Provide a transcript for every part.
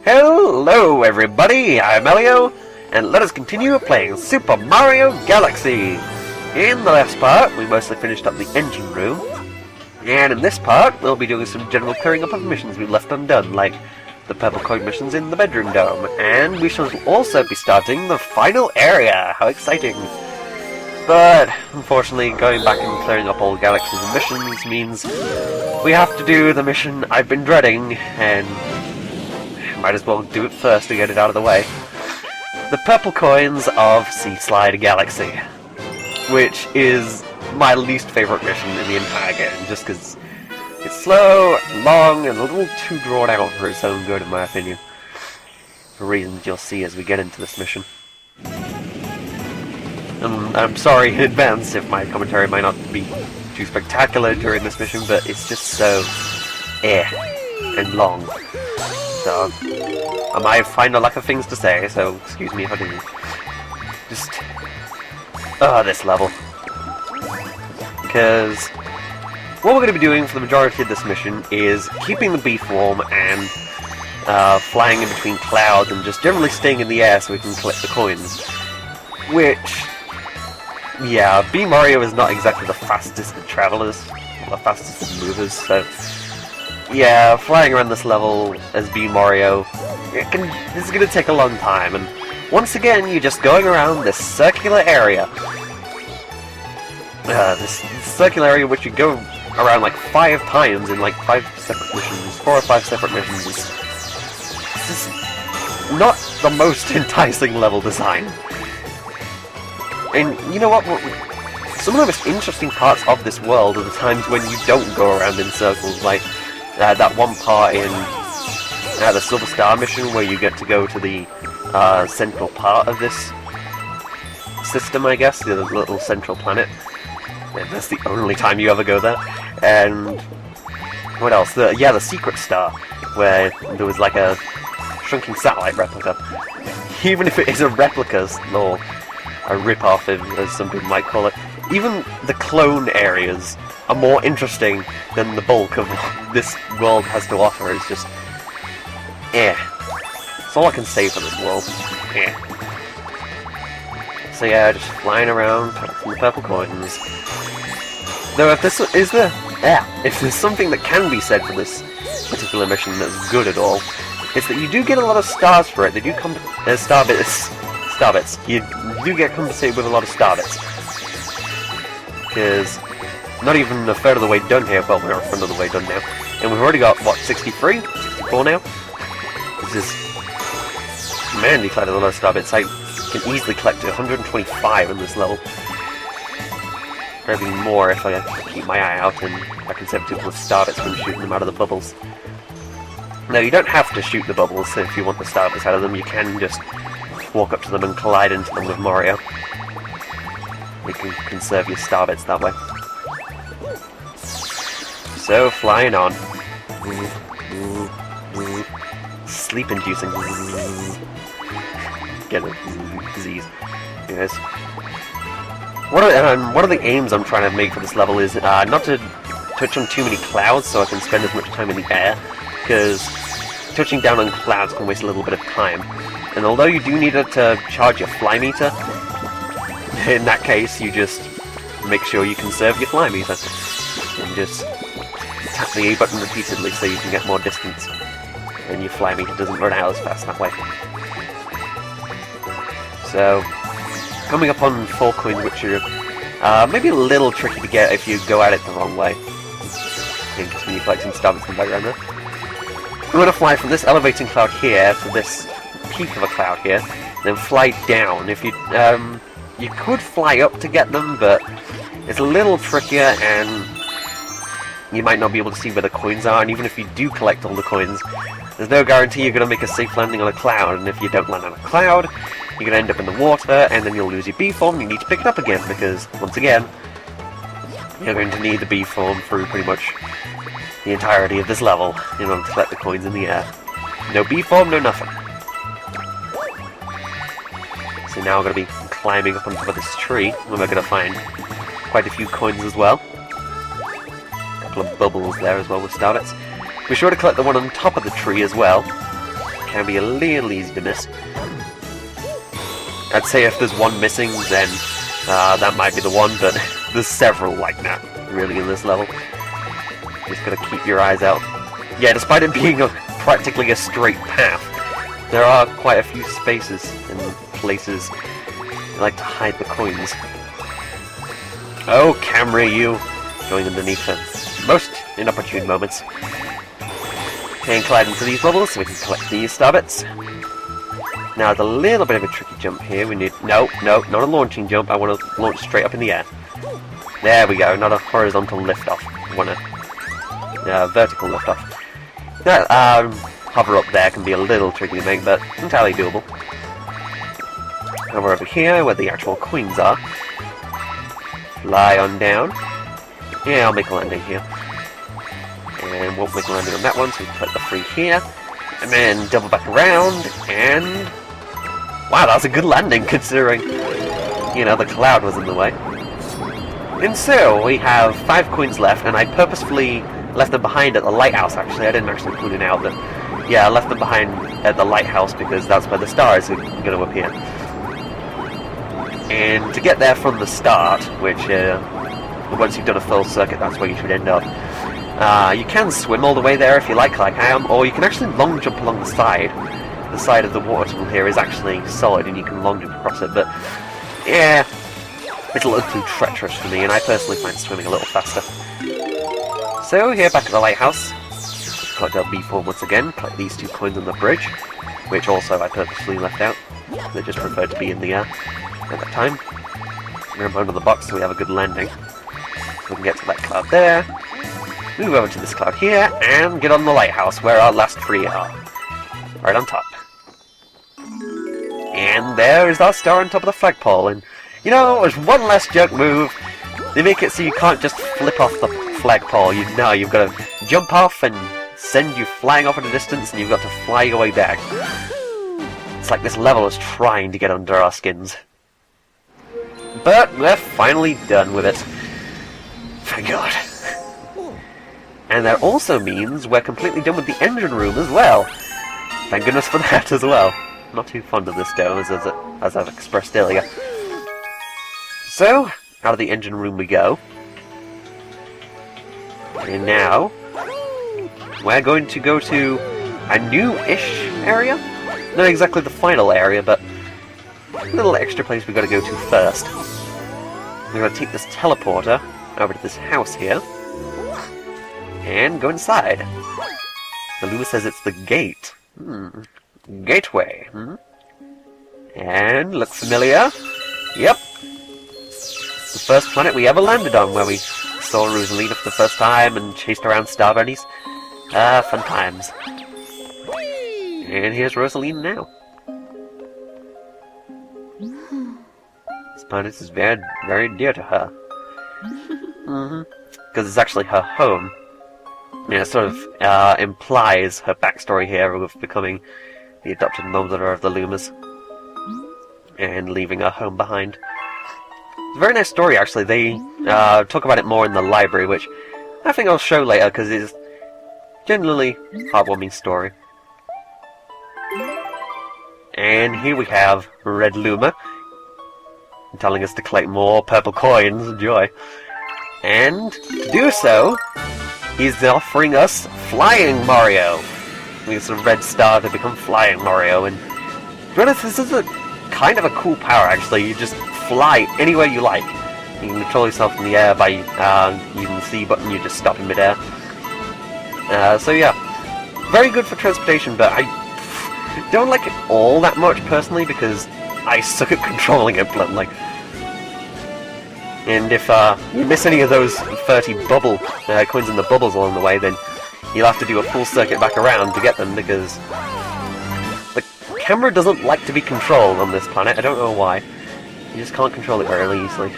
Hello everybody, I'm Elio, and let us continue playing Super Mario Galaxy. In the last part, we mostly finished up the engine room, and in this part, we'll be doing some general clearing up of missions we left undone, like the purple coin missions in the bedroom dome, and we shall also be starting the final area. How exciting! But, unfortunately, going back and clearing up all galaxies and missions means we have to do the mission I've been dreading, and might as well do it first to get it out of the way. The purple coins of Sea Slide Galaxy, which is my least favourite mission in the entire game, just because it's slow, long, and a little too drawn out for its own good, in my opinion. For reasons you'll see as we get into this mission. And I'm sorry in advance if my commentary might not be too spectacular during this mission, but it's just so and long. So, I might find a lack of things to say, so excuse me if I do. Just, this level. Because what we're going to be doing for the majority of this mission is keeping the bee form and flying in between clouds and just generally staying in the air so we can collect the coins. Which, yeah, Bee Mario is not exactly the fastest of travelers, or the fastest of movers, so yeah, flying around this level as Bee Mario, this is going to take a long time, and once again, you're just going around this circular area. This circular area which you go around like 5 times in like 5 separate missions, 4 or 5 separate missions. This is not the most enticing level design. And you know what? Some of the most interesting parts of this world are the times when you don't go around in circles, like that one part in the Silver Star mission where you get to go to the central part of this system, I guess, the little central planet. And that's the only time you ever go there. And what else? The Secret Star, where there was like a shrinking satellite replica. Even if it is a replica, or a rip-off, as some people might call it, even the clone areas are more interesting than the bulk of what this world has to offer. It's just, That's all I can say for this world. So yeah, just flying around, collecting the purple coins. Though if there's something that can be said for this particular mission that's good at all, it's that you do get a lot of stars for it. They do come star bits. You do get compensated with a lot of star bits. Because not even a third of the way done here. Well, we're a third of the way done now. And we've already got, what, 63? 64 now? This is... Man, you collected a lot of star bits. I can easily collect 125 in this level. Probably more if I keep my eye out and I can save people with star bits from shooting them out of the bubbles. Now, you don't have to shoot the bubbles if you want the star bits out of them. You can just walk up to them and collide into them with Mario. You can conserve your star bits that way. So, flying on. Sleep-inducing. Get a disease. Anyways. One of the aims I'm trying to make for this level is not to touch on too many clouds so I can spend as much time in the air, because touching down on clouds can waste a little bit of time. And although you do need it to charge your fly meter, in that case you just make sure you conserve your fly meter. And just tap the A button repeatedly so you can get more distance. And your fly meter doesn't run out as fast that way. So, coming up on 4 coins, which are maybe a little tricky to get if you go at it the wrong way. Just when you're collecting stars in the background there. You want to fly from this elevating cloud here to this peak of a cloud here, then fly down. If you you could fly up to get them, but it's a little trickier, and you might not be able to see where the coins are. And even if you do collect all the coins, there's no guarantee you're going to make a safe landing on a cloud. And if you don't land on a cloud, you're going to end up in the water, and then you'll lose your bee form. You need to pick it up again, because once again, you're going to need the bee form through pretty much the entirety of this level in order to collect the coins in the air. No bee form, no nothing. So now we're going to be climbing up on top of this tree, where we're going to find quite a few coins as well. A couple of bubbles there as well with starbits. Be sure to collect the one on top of the tree as well, can be a little easy to miss. I'd say if there's one missing, then that might be the one, but there's several like that, really, in this level. Just gotta keep your eyes out. Yeah, despite it being practically a straight path, there are quite a few spaces and places I like to hide the coins. Oh, TranquElliyo, going underneath at most inopportune moments. And collide into these bubbles so we can collect these star bits. Now, it's a little bit of a tricky jump here. We need... No, not a launching jump. I want to launch straight up in the air. There we go, not a horizontal lift-off. I want a vertical lift-off. That hover up there can be a little tricky to make, but entirely doable. And we're over here, where the actual coins are. Fly on down. Yeah, I'll make a landing here. And won't make a landing on that one, so we can put the 3 here. And then double back around, and... Wow, that was a good landing, considering, you know, the cloud was in the way. And so, we have 5 coins left, and I purposefully left them behind at the lighthouse, actually. I didn't actually point it out, but... Yeah, I left them behind at the lighthouse, because that's where the stars are going to appear. And to get there from the start, which, once you've done a full circuit, that's where you should end up. You can swim all the way there if you like I am, or you can actually long jump along the side. The side of the water tunnel here is actually solid and you can long jump across it, but yeah, it's a little too treacherous for me, and I personally find swimming a little faster. So here back at the lighthouse, collect our B form once again, collect these 2 coins on the bridge, which also I purposely left out. They just preferred to be in the air at that time. Remember under the box so we have a good landing. So we can get to that cloud there. Move over to this cloud here, and get on the lighthouse, where our last 3 are. Right on top. And there is our star on top of the flagpole, and, you know, there's one less jerk move. They make it so you can't just flip off the flagpole, you've got to jump off and send you flying off in the distance, and you've got to fly your way back. It's like this level is trying to get under our skins. But we're finally done with it. Thank God. And that also means we're completely done with the engine room as well. Thank goodness for that as well. Not too fond of this though, as I've expressed earlier. So, out of the engine room we go. And now, we're going to go to a new-ish area. Not exactly the final area, but a little extra place we've got to go to first. We're going to take this teleporter over to this house here. And go inside. The Luma says it's the gate. Gateway. And looks familiar. Yep. The first planet we ever landed on, where we saw Rosalina for the first time and chased around star bunnies. Fun times. And here's Rosalina now. This planet is very, very dear to her. Because it's actually her home. Yeah, it sort of implies her backstory here of becoming the adopted mother of the Lumas and leaving her home behind. It's a very nice story, actually. They talk about it more in the library, which I think I'll show later because it's generally a heartwarming story. And here we have Red Luma telling us to collect more purple coins. Enjoy. And to do so, he's offering us Flying Mario. We get some red star to become Flying Mario, and to be honest, this is a kind of a cool power actually. You just fly anywhere you like. You can control yourself in the air by using the C button, you just stop in midair. So yeah, very good for transportation, but I don't like it all that much personally because I suck at controlling it bluntly. And if you miss any of those 30 bubble coins in the bubbles along the way, then you'll have to do a full circuit back around to get them, because the camera doesn't like to be controlled on this planet. I don't know why. You just can't control it very easily.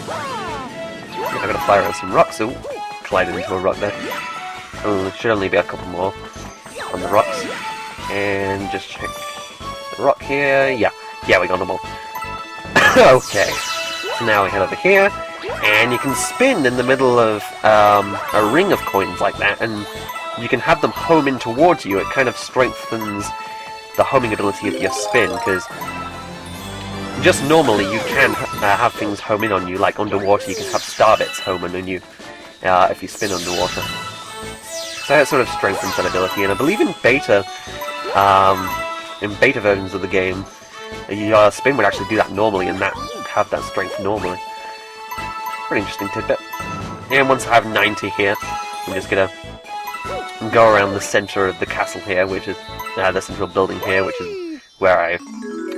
I'm gonna fly around some rocks. Oh, collided into a rock there. Oh, there should only be a couple more on the rocks. And just check the rock here. Yeah, we got them all. Okay. So now we head over here, and you can spin in the middle of a ring of coins like that, and you can have them home in towards you, it kind of strengthens the homing ability of your spin, because just normally you can have things home in on you, like underwater you can have star bits home in on you if you spin underwater. So that sort of strengthens that ability, and I believe in beta versions of the game, your spin would actually do that normally and have that strength normally. Pretty interesting tidbit. And once I have 90 here, I'm just gonna go around the center of the castle here, which is the central building here, which is where I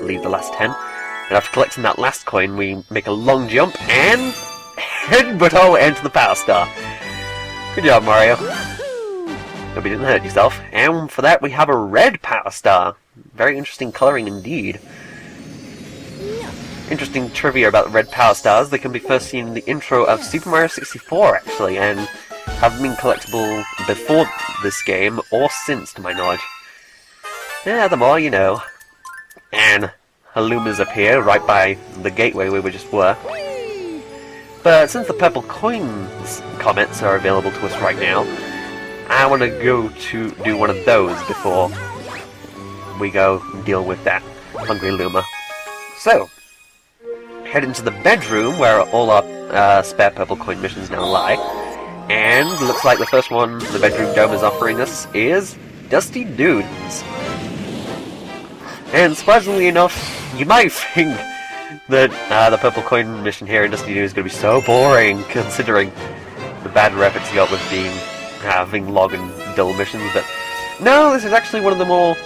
leave the last 10. And after collecting that last coin, we make a long jump and headbutt our way into the Power Star. Good job, Mario. Hope you didn't hurt yourself. And for that, we have a red Power Star. Very interesting coloring indeed. Interesting trivia about red Power Stars. They can be first seen in the intro of Super Mario 64, actually, and have been collectible before this game, or since, to my knowledge. Yeah, the more you know. And Halumas appear right by the gateway where we just were. But since the purple coins comments are available to us right now, I want to go to do one of those before we go deal with that hungry Luma. So, head into the bedroom where all our spare purple coin missions now lie. And looks like the first one the bedroom dome is offering us is Dusty Dunes. And surprisingly enough, you might think that the purple coin mission here in Dusty Dunes is going to be so boring, considering the bad rep it's got with being having log and dull missions. But no, this is actually one of the more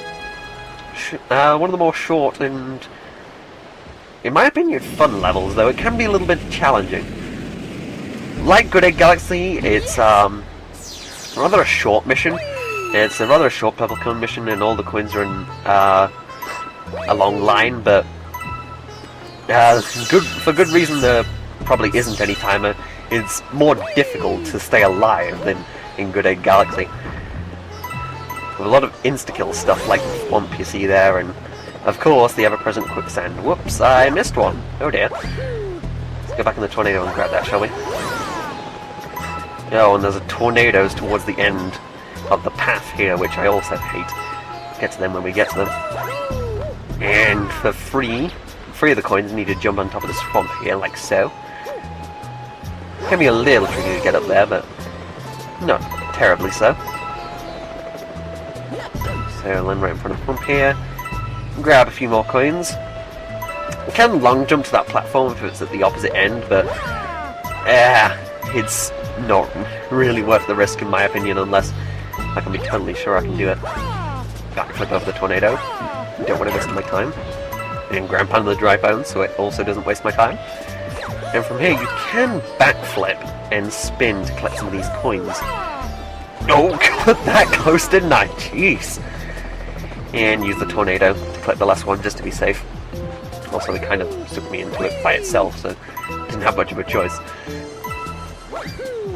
short and, in my opinion, fun levels. Though it can be a little bit challenging. Like Good Egg Galaxy, it's rather a short mission. It's a rather short purple coin mission, and all the coins are in a long line, but for good reason there probably isn't any timer. It's more difficult to stay alive than in Good Egg Galaxy. With a lot of insta-kill stuff like the swamp you see there, and of course the ever-present quicksand. Whoops, I missed one. Oh dear. Let's go back in the tornado and grab that, shall we? Oh, and there's tornadoes towards the end of the path here, which I also hate. Get to them when we get to them. And for free of the coins need to jump on top of the swamp here, like so. Can be a little tricky to get up there, but not terribly so. So land right in front of the pump here. Grab a few more coins. We can long jump to that platform if it's at the opposite end, but it's not really worth the risk in my opinion, unless I can be totally sure I can do it. Backflip over the tornado. Don't want to waste my time. And grab on the dry bones so it also doesn't waste my time. And from here you can backflip and spin to collect some of these coins. Oh, got that close, didn't I? Jeez. And use the tornado to collect the last one just to be safe. Also, it kind of took me into it by itself, so didn't have much of a choice.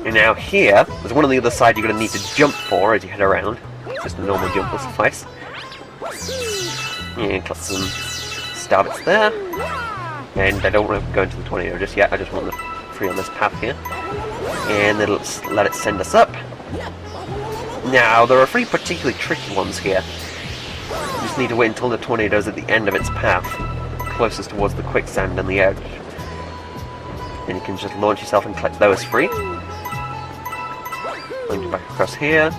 And now here, there's one on the other side you're going to need to jump for as you head around. Just a normal jump will suffice. And collect some star bits there. And I don't want to go into the tornado just yet, I just want the free on this path here. And then let's let it send us up. Now, there are 3 particularly tricky ones here. You just need to wait until the tornado's at the end of its path, closest towards the quicksand and the edge. And you can just launch yourself and collect those free. Launch back across here.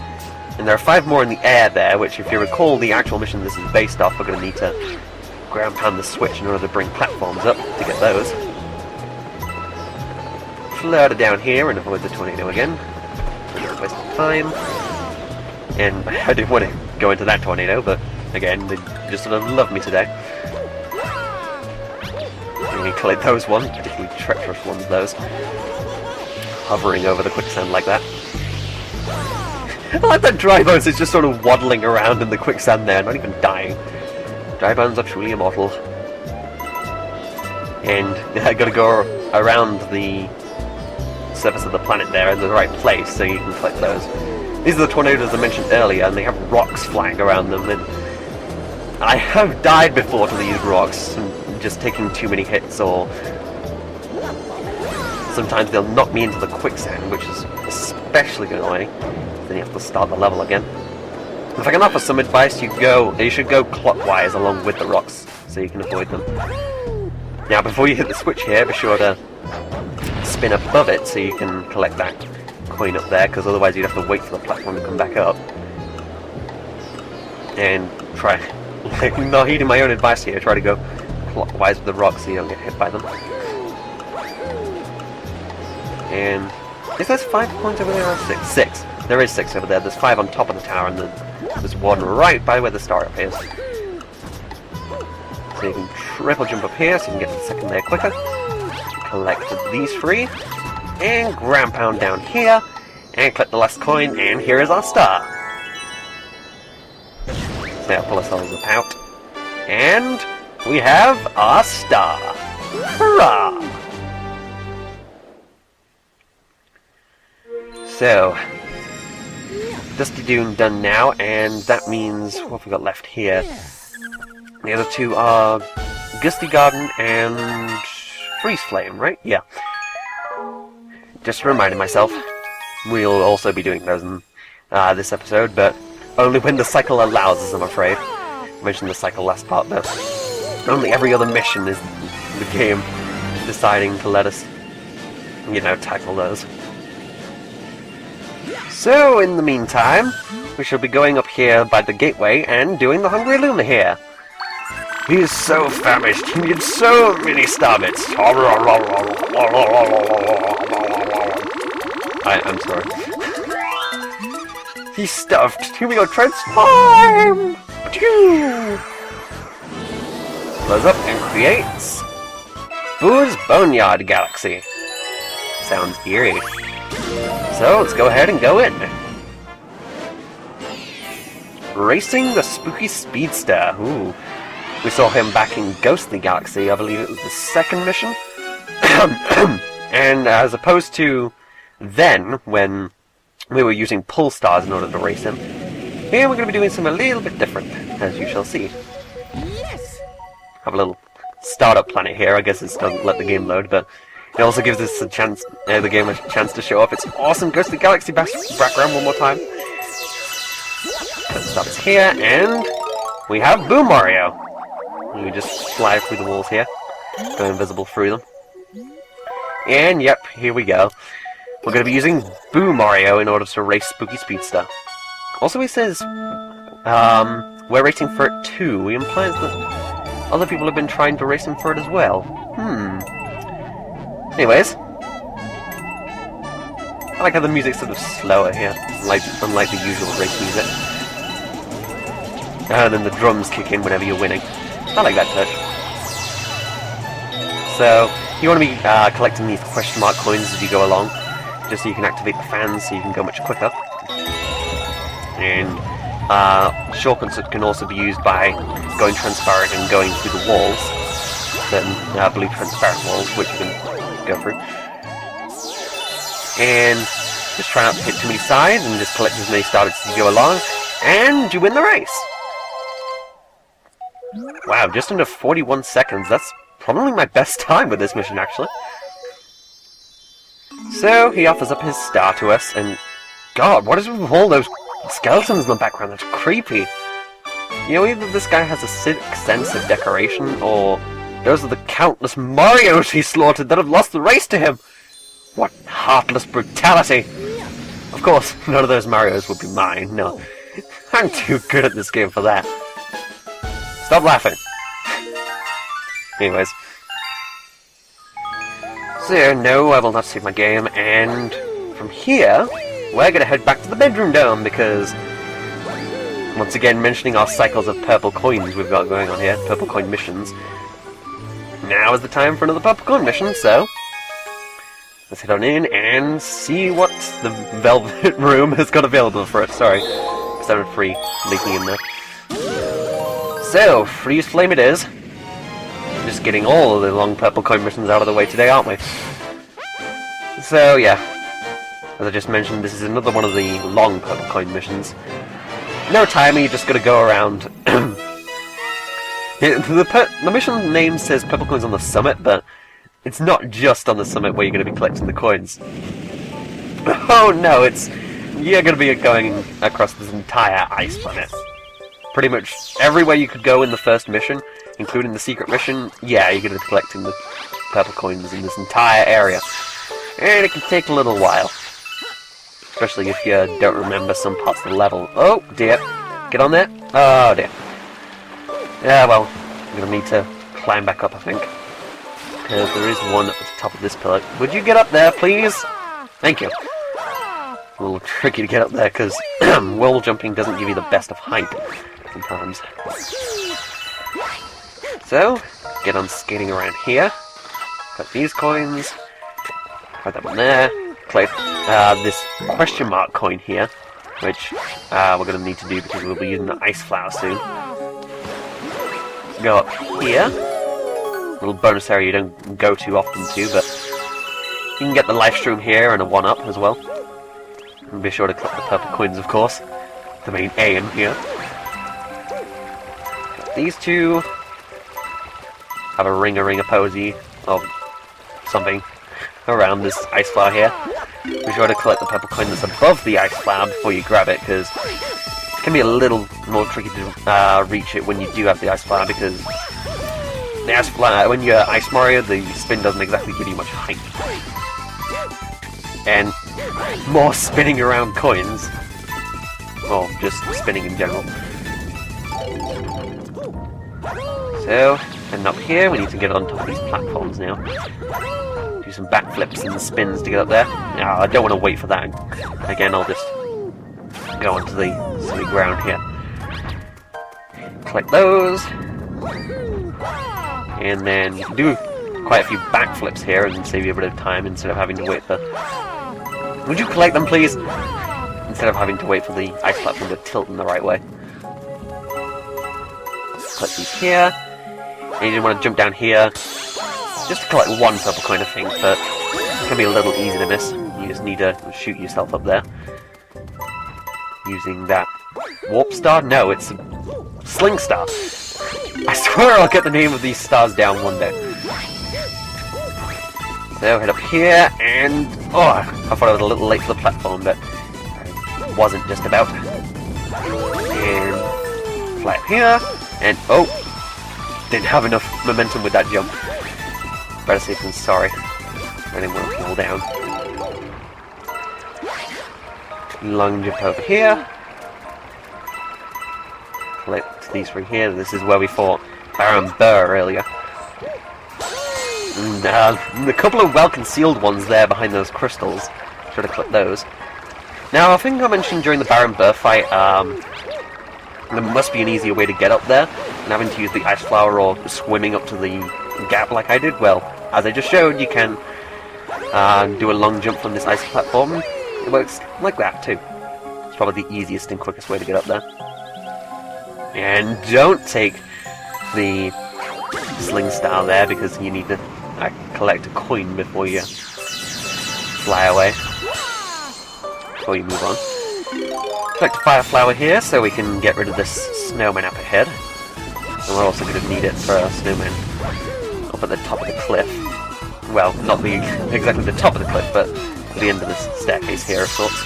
And there are 5 more in the air there, which if you recall the actual mission this is based off, we're going to need to ground pound the switch in order to bring platforms up to get those. Flutter down here and avoid the tornado again. Not waste time. And I didn't want to go into that tornado, but again, they just sort of love me today. And you collect those ones, particularly treacherous ones, those. Hovering over the quicksand like that. I like that Dry Bones is just sort of waddling around in the quicksand there, not even dying. Dry Bones are truly immortal. And I gotta go around the surface of the planet there in the right place so you can collect those. These are the tornadoes I mentioned earlier, and they have rocks flying around them, and I have died before to these rocks, and just taking too many hits, or sometimes they'll knock me into the quicksand, which is especially going away. Then you have to start the level again. If I can offer some advice, you should go clockwise along with the rocks, so you can avoid them. Now, before you hit the switch here, be sure to spin above it so you can collect that coin up there, because otherwise you'd have to wait for the platform to come back up. And try, like, not heeding my own advice here, try to go clockwise with the rocks so you don't get hit by them. And is there 5 points over there or 6? 6. There is 6 over there. There's 5 on top of the tower, and then there's 1 right by where the star appears. So you can triple jump up here, so you can get to the second layer quicker. Collect these 3, and ground pound down here, and collect the last coin, and here is our star. So now pull ourselves up out, and we have our star. Hurrah! So, Dusty Dune done now, and that means what have we got left here? The other 2 are Gusty Garden and Freeze Flame, right? Yeah. Just reminding myself, we'll also be doing those in this episode, but only when the cycle allows us, I'm afraid. I mentioned the cycle last part, but only every other mission is the game deciding to let us, you know, tackle those. So, in the meantime, we shall be going up here by the gateway and doing the Hungry Luna here. He is so famished, he needs so many star bits. I'm sorry. He's stuffed. Here we go, transform! Blows up and creates Boo's Boneyard Galaxy. Sounds eerie. So, let's go ahead and go in. Racing the Spooky Speedster. Ooh. We saw him back in Ghostly Galaxy, I believe it was the second mission. And as opposed to then, when we were using pull stars in order to race him, here we're going to be doing something a little bit different, as you shall see. Yes. Have a little startup planet here. I guess it doesn't let the game load, but it also gives us a chance, the game a chance to show off its awesome Ghostly Galaxy background one more time. Let's start us here, and we have Boo Mario. We just fly through the walls here, go invisible through them. And yep, here we go. We're going to be using Boo Mario in order to race Spooky Speedster. Also, he says we're racing for it too. He implies that other people have been trying to race him for it as well. Anyways, I like how the music's sort of slower here, unlike the usual race music. And then the drums kick in whenever you're winning. I like that touch. So, you want to be collecting these question mark coins as you go along, just so you can activate the fans so you can go much quicker. And shortcuts can also be used by going transparent and going through the walls, certain blue transparent walls, which you can go through. And just try not to hit too many sides and just collect as many stars as you go along, and you win the race! Wow, just under 41 seconds. That's probably my best time with this mission, actually. So, he offers up his star to us, and God, what is with all those skeletons in the background? That's creepy. You know, either this guy has a sick sense of decoration, or those are the countless Marios he slaughtered that have lost the race to him. What heartless brutality! Of course, none of those Marios would be mine, no. I'm too good at this game for that. Stop laughing. Anyways. So, no, I will not save my game, and from here, we're gonna head back to the bedroom dome, because, once again, mentioning our cycles of purple coins we've got going on here, purple coin missions, now is the time for another purple coin mission, so let's head on in and see what the Velvet Room has got available for us. Sorry, 7-3 leaking in there. So, Freeze Flame it is. Just getting all of the long purple coin missions out of the way today, aren't we? So, yeah. As I just mentioned, this is another one of the long purple coin missions. No timing, you just gotta go around. The mission name says purple coins on the summit, but it's not just on the summit where you're gonna be collecting the coins. Oh no, you're gonna be going across this entire ice planet. Pretty much everywhere you could go in the first mission, including the secret mission, yeah, you're gonna be collecting the purple coins in this entire area. And it can take a little while. Especially if you don't remember some parts of the level. Oh dear. Get on there. Oh dear. Yeah, well, I'm gonna need to climb back up, I think. Because there is one at the top of this pillar. Would you get up there, please? Thank you. A little tricky to get up there because wall jumping doesn't give you the best of height sometimes. So, get on skating around here. Collect these coins. Put that one there. Collect this question mark coin here, which we're going to need to do because we'll be using the ice flower soon. Go up here. Little bonus area you don't go too often to, but you can get the life stream here and a 1-up as well. And be sure to collect the purple coins, of course. The main aim here. These two have a ring-a-posy of something around this ice flower here. Be sure to collect the purple coin that's above the ice flower before you grab it, because it can be a little more tricky to reach it when you do have the ice flower, because the ice flower, when you're Ice Mario, the spin doesn't exactly give you much height. And more spinning around coins, well, just spinning in general. So, and up here, we need to get on top of these platforms now. Do some backflips and spins to get up there. No, I don't want to wait for that. Again, I'll just go onto the silly ground here. Collect those. And then you can do quite a few backflips here and save you a bit of time instead of having to wait for... Would you collect them, please? Instead of having to wait for the ice platform to tilt in the right way. Collect these here. And you just want to jump down here. Just to collect one purple coin, I think, but it can be a little easy to miss. You just need to shoot yourself up there. Using that warp star? No, it's a sling star. I swear I'll get the name of these stars down one day. So, head up here, and... Oh, I thought I was a little late for the platform, but I wasn't just about. And fly up here, and oh! Didn't have enough momentum with that jump. Better safe than sorry. I didn't want to fall down. Long jump over here. Collect these from here. This is where we fought Baron Burr earlier. And a couple of well-concealed ones there behind those crystals. Should have collect those. Now, I think I mentioned during the Baron Burr fight, there must be an easier way to get up there, and having to use the ice flower or swimming up to the gap like I did. Well, as I just showed, you can do a long jump from this ice platform. It works like that too. It's probably the easiest and quickest way to get up there. And don't take the sling star there, because you need to collect a coin before you fly away. Before you move on. Collect a fire flower here so we can get rid of this snowman up ahead. And we're also going to need it for a snowman up at the top of the cliff. Well, not exactly the top of the cliff, but at the end of this staircase here of sorts.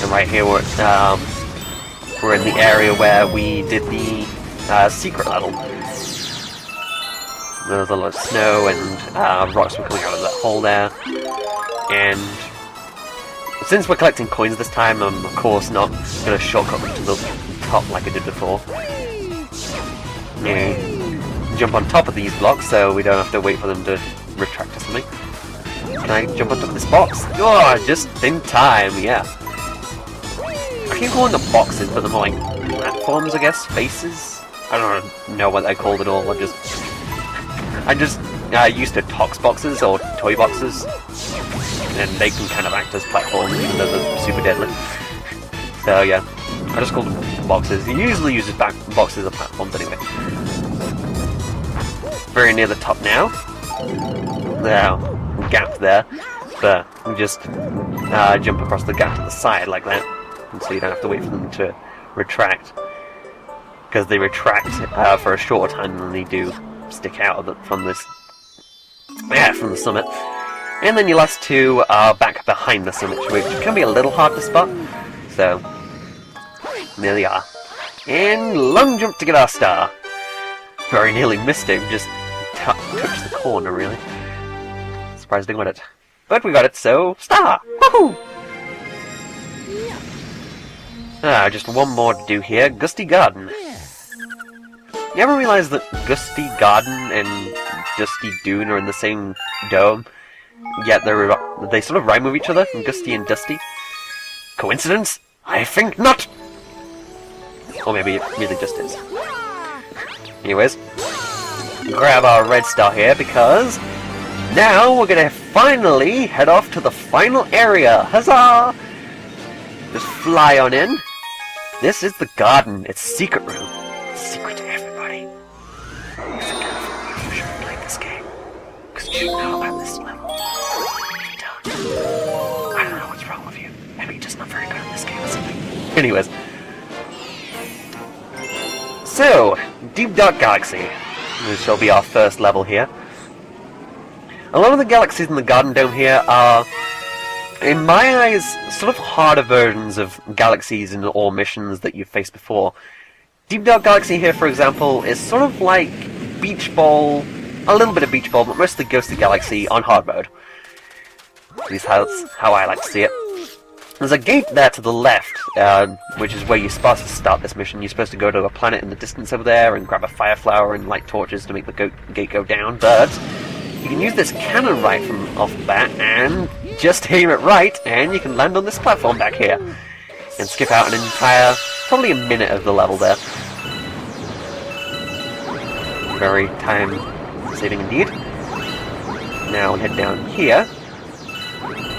And right here we're in the area where we did the secret level. There was a lot of snow and rocks were coming out of that hole there. And since we're collecting coins this time, I'm of course not going to shortcut to the top like I did before. Yeah. Jump on top of these blocks so we don't have to wait for them to retract or something. Can I jump on top of this box? Oh, just in time, yeah. I keep calling them boxes, but they're more like platforms, I guess, spaces? I don't know what they called it all. I just used to tox boxes or toy boxes, and they can kind of act as platforms even though they're super deadly. So yeah, I just call them boxes. You usually use boxes as platforms anyway. Very near the top now. Now, gap there, but we just jump across the gap to the side like that, and so you don't have to wait for them to retract, because they retract for a shorter time than they do stick out from this, from the summit. And then your last two are back behind the summit, which can be a little hard to spot. So, there they are. And long jump to get our star. Very nearly missed it, just touched the corner, really. Surprised I got it. But we got it, so star! Woohoo! Just one more to do here. Gusty Garden. You ever realize that Gusty Garden and Dusty Dune are in the same dome? Yet they sort of rhyme with each other, Gusty and Dusty. Coincidence? I think not! Or maybe it really just is. Anyways, grab our red star here because now we're gonna finally head off to the final area. Huzzah! Just fly on in. This is the garden. It's a secret room. It's secret to everybody. Listen carefully. You shouldn't play this game. Because you should know about this level. If you don't, I don't know what's wrong with you. Maybe you're just not very good at this game or something. Anyways. So, Deep Dark Galaxy. This shall be our first level here. A lot of the galaxies in the Garden Dome here are, in my eyes, sort of harder versions of galaxies and or missions that you've faced before. Deep Dark Galaxy here, for example, is sort of like Beach Ball, a little bit of Beach Ball, but mostly Ghosted Galaxy on hard mode. At least that's how I like to see it. There's a gate there to the left, which is where you're supposed to start this mission. You're supposed to go to a planet in the distance over there and grab a fire flower and light torches to make the gate go down, but you can use this cannon right from off the bat and just aim it right, and you can land on this platform back here and skip out an entire, probably a minute of the level there. Very time saving indeed. Now we'll head down here.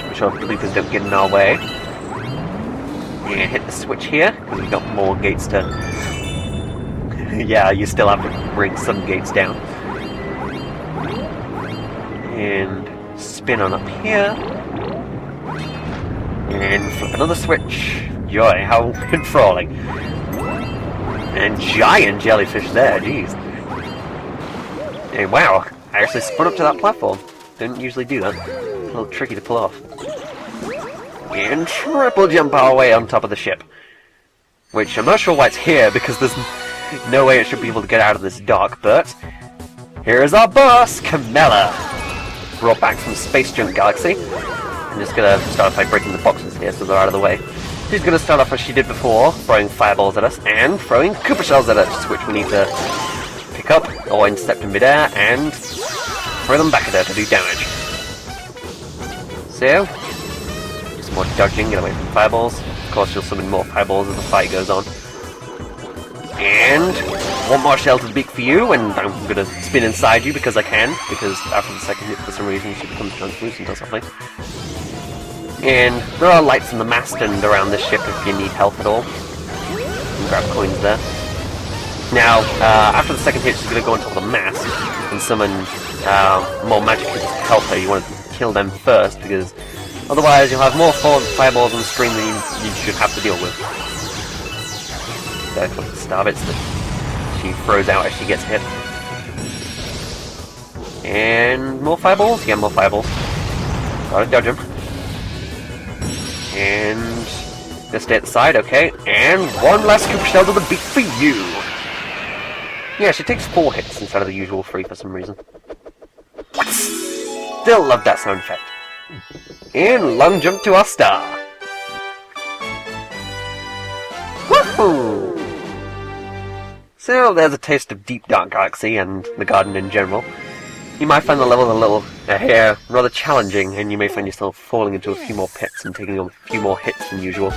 Make sure the loopers don't get in our way. And hit the switch here, because we've got more gates to... yeah, you still have to bring some gates down. And spin on up here. And flip another switch. Joy, how enthralling. And giant jellyfish there, jeez. And wow, I actually spun up to that platform. Didn't usually do that. A little tricky to pull off. And triple jump our way on top of the ship. Which I'm not sure why it's here, because there's no way it should be able to get out of this dock, but here is our boss, Camilla! Brought back from Space Junk Galaxy. I'm just gonna start off by breaking the boxes here so they're out of the way. She's gonna start off as she did before, throwing fireballs at us, and throwing Koopa shells at us, which we need to pick up, or intercept in midair, and throw them back at her to do damage. So, just more dodging, get away from fireballs. Of course, you'll summon more fireballs as the fight goes on. And one more shell to beak for you, and I'm gonna spin inside you because I can, because after the second hit, for some reason, she becomes translucent or something. And there are lights in the mast and around this ship if you need help at all. You can grab coins there. Now, after the second hit, she's gonna go on top of the mast and summon more magic creatures to help her. You want to kill them first, because otherwise you'll have more fireballs on the screen than you should have to deal with. There, collect the star bits that she throws out as she gets hit. And more fireballs? Yeah, more fireballs. Gotta dodge them. And just stay at the side, okay. And one last Koopa shell to the beak for you! Yeah, she takes 4 hits instead of the usual 3 for some reason. Still love that sound effect. And long jump to our star. Woohoo! So there's a taste of Deep Dark Galaxy and the garden in general. You might find the level a little rather challenging, and you may find yourself falling into a few more pits and taking a few more hits than usual.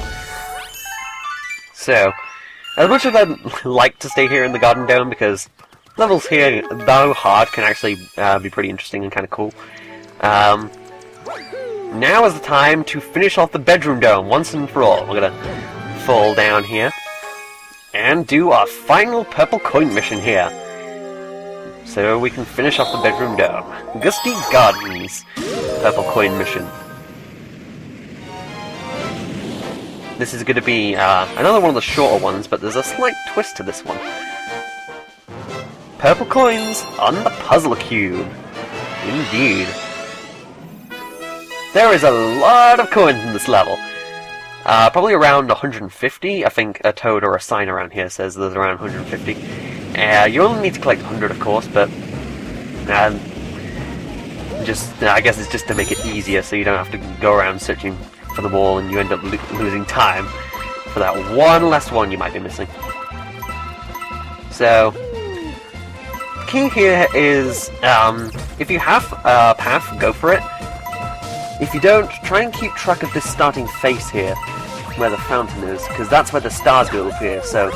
So, as much as I'd like to stay here in the Garden Dome, because levels here, though hard, can actually be pretty interesting and kind of cool, now is the time to finish off the Bedroom Dome once and for all. We're gonna fall down here and do our final purple coin mission here, so we can finish off the Bedroom Dome. Gusty Gardens purple coin mission. This is going to be another one of the shorter ones, but there's a slight twist to this one. Purple coins on the puzzle cube. Indeed. There is a lot of coins in this level. Probably around 150. I think a toad or a sign around here says there's around 150. You only need to collect 100, of course, but I guess it's just to make it easier, so you don't have to go around searching for them all, and you end up losing time for that one last one you might be missing. So, the key here is, if you have a path, go for it. If you don't, try and keep track of this starting face here, where the fountain is, because that's where the stars will appear, so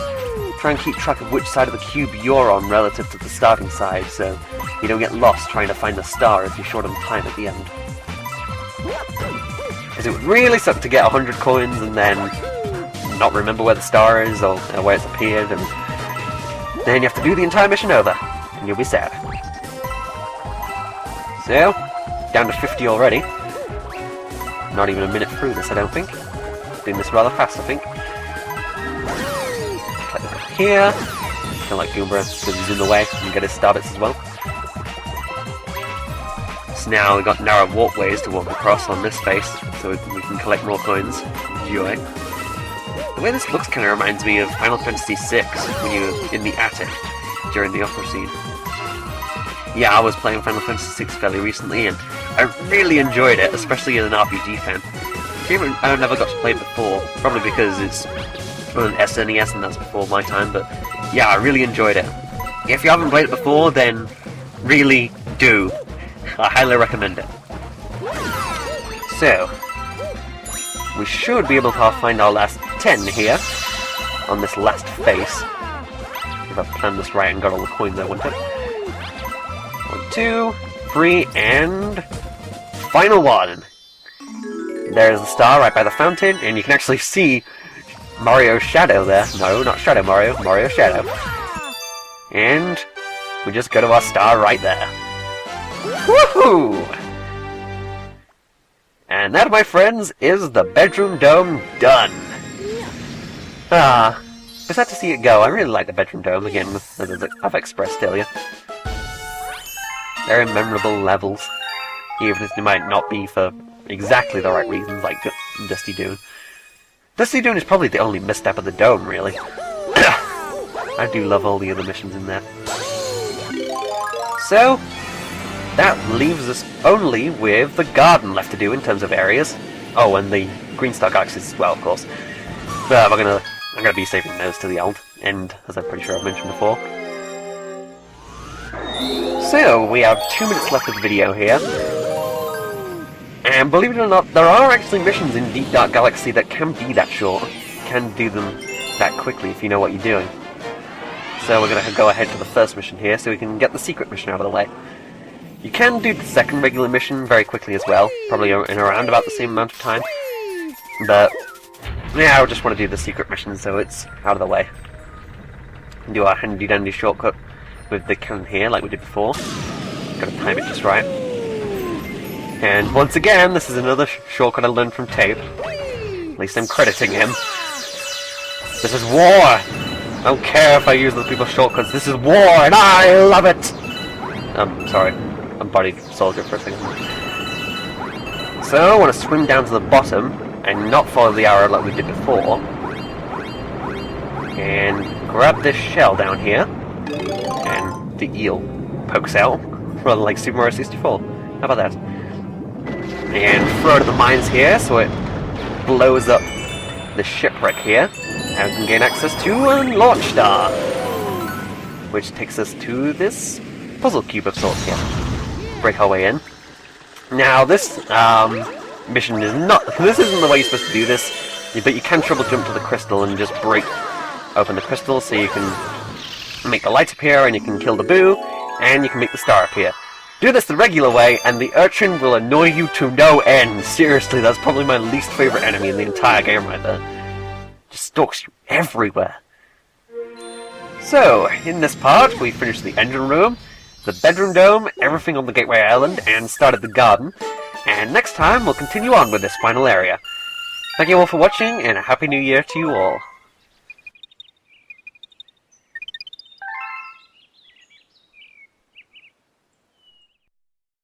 try and keep track of which side of the cube you're on relative to the starting side, so you don't get lost trying to find the star if you're short on time at the end. Because it would really suck to get 100 coins and then not remember where the star is or where it's appeared, and then you have to do the entire mission over, and you'll be sad. So, down to 50 already. Not even a minute through this, I don't think. Doing this rather fast, I think. Click over here. Kind of like Goombra, because he's in the way, and get his star bits as well. So now we've got narrow walkways to walk across on this face, so we can collect more coins. Enjoy. The way this looks kind of reminds me of Final Fantasy VI, when you're in the attic during the opera scene. Yeah, I was playing Final Fantasy VI fairly recently, and I really enjoyed it, especially as an RPG fan. I never got to play it before, probably because it's on an SNES and that's before my time, but yeah, I really enjoyed it. If you haven't played it before, then really do. I highly recommend it. So, we should be able to find our last 10 here, on this last face. If I've planned this right and got all the coins I wanted. 1, 2, 3, and final one! There's the star right by the fountain, and you can actually see Mario's shadow there. No, not Shadow Mario, Mario's shadow. And we just go to our star right there. Woohoo! And that, my friends, is the bedroom dome done. It's sad to see it go. I really like the bedroom dome, again, as I've expressed earlier. Very memorable levels, even if they might not be for exactly the right reasons, like Dusty Dune. Dusty Dune is probably the only misstep of the dome, really. I do love all the other missions in there. So, that leaves us only with the garden left to do in terms of areas. Oh, and the Green Star Galaxies as well, of course. But I'm gonna be saving those to the end, as I'm pretty sure I've mentioned before. So, we have 2 minutes left of the video here. And believe it or not, there are actually missions in Deep Dark Galaxy that can be that short. Can do them that quickly if you know what you're doing. So we're going to go ahead to the first mission here so we can get the secret mission out of the way. You can do the second regular mission very quickly as well, probably in around about the same amount of time. But, yeah, I just want to do the secret mission so it's out of the way. Do our handy dandy shortcut with the cannon here like we did before. Gotta time it just right. And once again, this is another shortcut I learned from Tape. At least I'm crediting him. This is war! I don't care if I use other people's shortcuts, this is war, and I love it! Sorry. I'm bodied soldier for a second. So, I want to swim down to the bottom, and not follow the arrow like we did before. And grab this shell down here, and the eel pokes out, rather like Super Mario 64. How about that? And throw it at the mines here, so it blows up the shipwreck here, and we can gain access to a launch star, which takes us to this puzzle cube of sorts here. Break our way in. Now this mission is not. This isn't the way you're supposed to do this, but you can triple jump to the crystal and just break open the crystal, so you can make the light appear, and you can kill the boo, and you can make the star appear. Do this the regular way, and the urchin will annoy you to no end. Seriously, that's probably my least favorite enemy in the entire game right there. Just stalks you everywhere. So, in this part, we finished the engine room, the bedroom dome, everything on the Gateway Island, and started the garden. And next time, we'll continue on with this final area. Thank you all for watching, and a Happy New Year to you all.